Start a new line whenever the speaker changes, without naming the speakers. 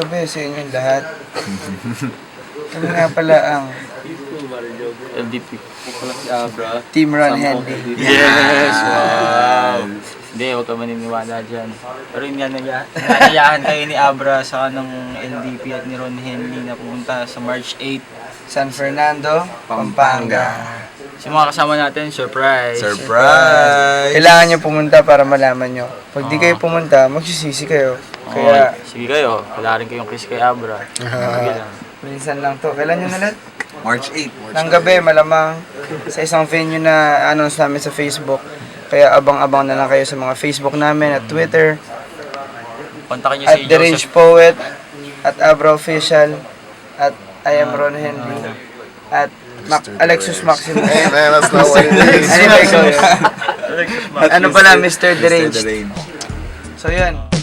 gabi sa inyong lahat. Kami nga pala ang
LDP. Si Abra.
Team Ron Henry.
Yes! Wow! Hindi, huwag ka maniniwala dyan. Pero yun nga, nanayahan kayo ni Abra sa ng LDP at ni Ron Henry na pumunta sa March 8.
San Fernando, Pampanga.
Sa mga kasama natin, surprise!
Surprise!
Kailangan nyo pumunta para malaman nyo. Pag di kayo pumunta, magsisisi kayo. Kaya,
sige kayo, wala rin kayong kiss kay Abra. Sige lang.
minsan lang to. Kailan nyo nalat?
March 8.
Nang gabi, malamang sa isang venue na announce namin sa Facebook. Kaya abang-abang na lang kayo sa mga Facebook namin at Twitter.
Kontakin niyo
At
si
The Range
Joseph.
Poet. At Abra Official. At I am Ron Henry. At Alexis Maximo.
Man, that's not what it is.
Ano ba ikaw yun? Ano pala, Mr. The Range.
Mr. Range.
So yan.